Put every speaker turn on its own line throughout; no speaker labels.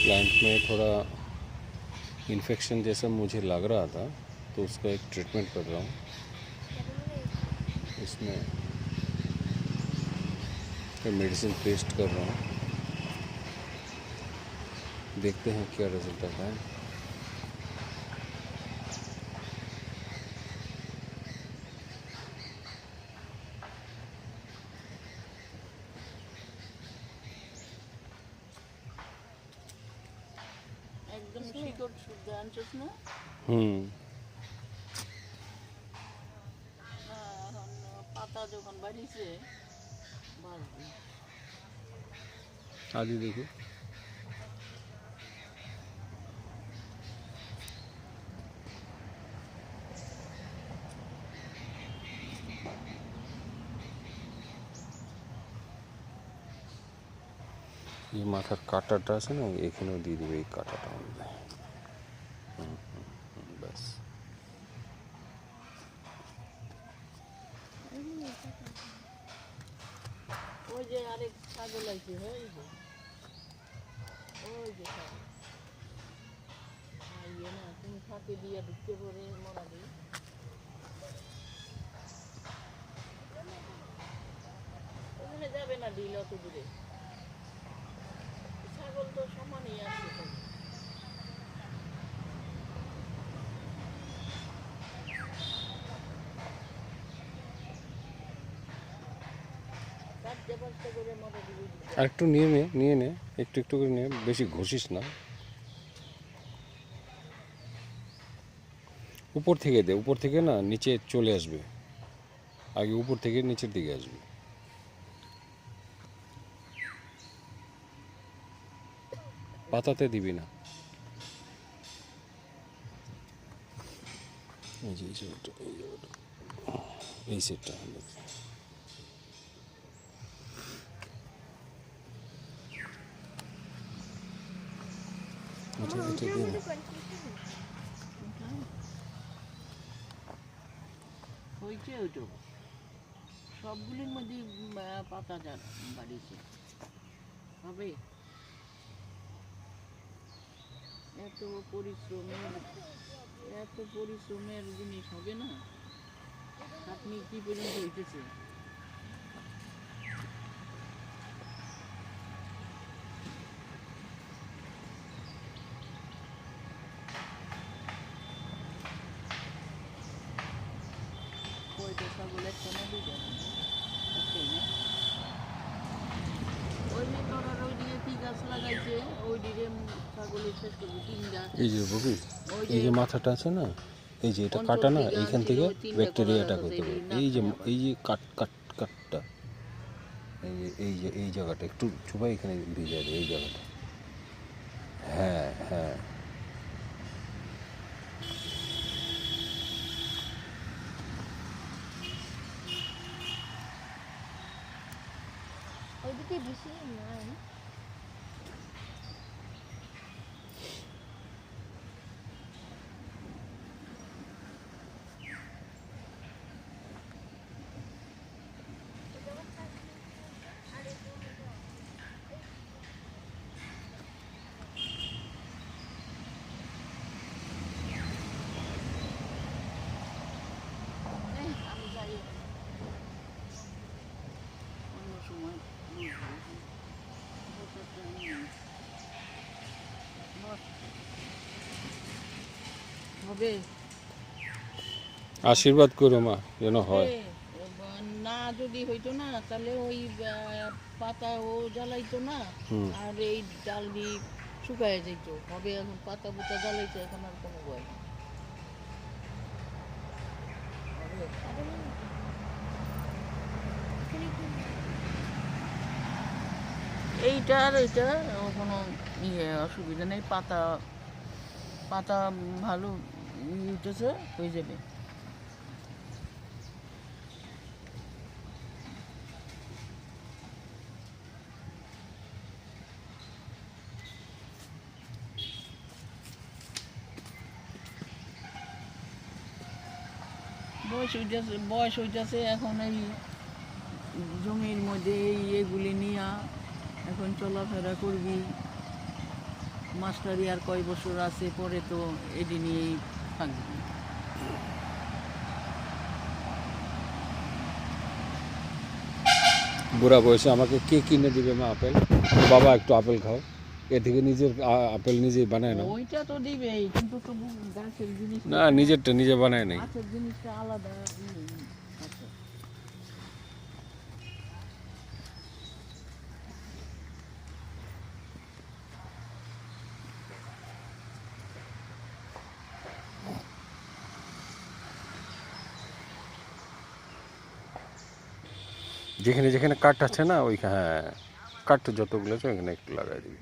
Plant में थोड़ा infection जैसा मुझे लग रहा था, तो उसका एक ट्रीटमेंट कर रहा हूँ। इसमें मेडिसिन पेस्ट कर रहा हूँ, देखते हैं क्या रिजल्ट आता है।
একদম শিকড় শুদ্ধ আনছিস না? এখন পাতা যখন বাড়িছে বাড়বে।
आदि देखो, ये माथार काटाटा আছে না, এখানেও দিয়ে দেবে এই কাটাটা মধ্যে। ব্যাস
ওই যে আরেক ছাগল আছে, ওই যে ছাগল ইয়ে না, তুমি ফাঁকে দিয়ে ঢুকতে পরে মরা দিই। ওখানে যাবে না ডিল অত দূরে, ছাগল তো সমানই আছে।
আর একটু নিয়ে নে, একটু একটু করে নিয়ে, বেশি ঘষিস না। উপর থেকে দে, উপর থেকে না নিচে চলে আসবে, আগে উপর থেকে নিচের দিকে আসবে। পাতাতে দিবি না। এই যে এই সেটটা
হয়েছে ওইটুকু, সবগুলির মধ্যে পাতা বাড়িছে হবে। এত পরিশ্রমের জিনিস হবে না। আপনি কি পর্যন্ত হইতেছে? কয়টা ছাগল, একটা না দুইটা? একটাই না? ওই যে তোরার ওই দিকে কি গাছ লাগাইছে, ওই দিকে ছাগলের শেষ করবে তিনটা।
এই যে ববি, এই যে মাথাটা আছে না, এই যে এটা কাটা না, এইখান থেকে ব্যাকটেরিয়াটা করতে হবে। এই যে কাটটা, এই জায়গাটা একটু চুপাই, এখানে ভিজে যাবে এই জায়গাটা। হ্যাঁ হ্যাঁ,
ওইদিকে বেশি নাই।
আমি যাই অন্য সময় হবে।
আশীর্বাদ করো মা যেন হয়।
না যদি হইতো না, তাহলে ওই পাতা ও জ্বালাইতো না, আর এই ডাল দিয়ে শুকায় যেত। হবে এখন পাতা পুতা জ্বালাইতো, এখন আর কোনো ভয় নেই। এইটা কোনো অসুবিধা নেই। পাতা ভালো উঠেছে, হয়ে যাবে। বয়স হইতেছে এখন, এই জমির মধ্যে এইগুলি নিয়ে এখন চলাফেরা করবি। মাস্টারি আর কয় বছর আছে, পরে তো এটি নিয়েই থাকবে।
বুড়া বয়সে আমাকে কে কিনে দিবে মা আপেল? বাবা একটু আপেল খাও, এ থেকে নিজের আপেল নিজেই বানায় না।
ওইটা তো দিবেই, কিন্তু তবু গাছের জিনিস,
না, নিজেরটা নিজে বানায় নাই।
গাছের জিনিসটা আলাদা। আচ্ছা,
যেখানে যেখানে কাঠ আছে না ওই, হ্যাঁ, কাঠ যতগুলো আছে ওইখানে একটু লাগাই দিবি।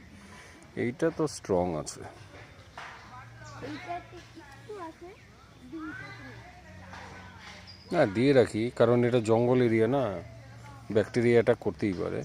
এইটা তো স্ট্রং আছে। না, দিয়ে রাখি, কারণ এটা জঙ্গল এরিয়া না, ব্যাকটেরিয়া অ্যাটাক করতেই পারে।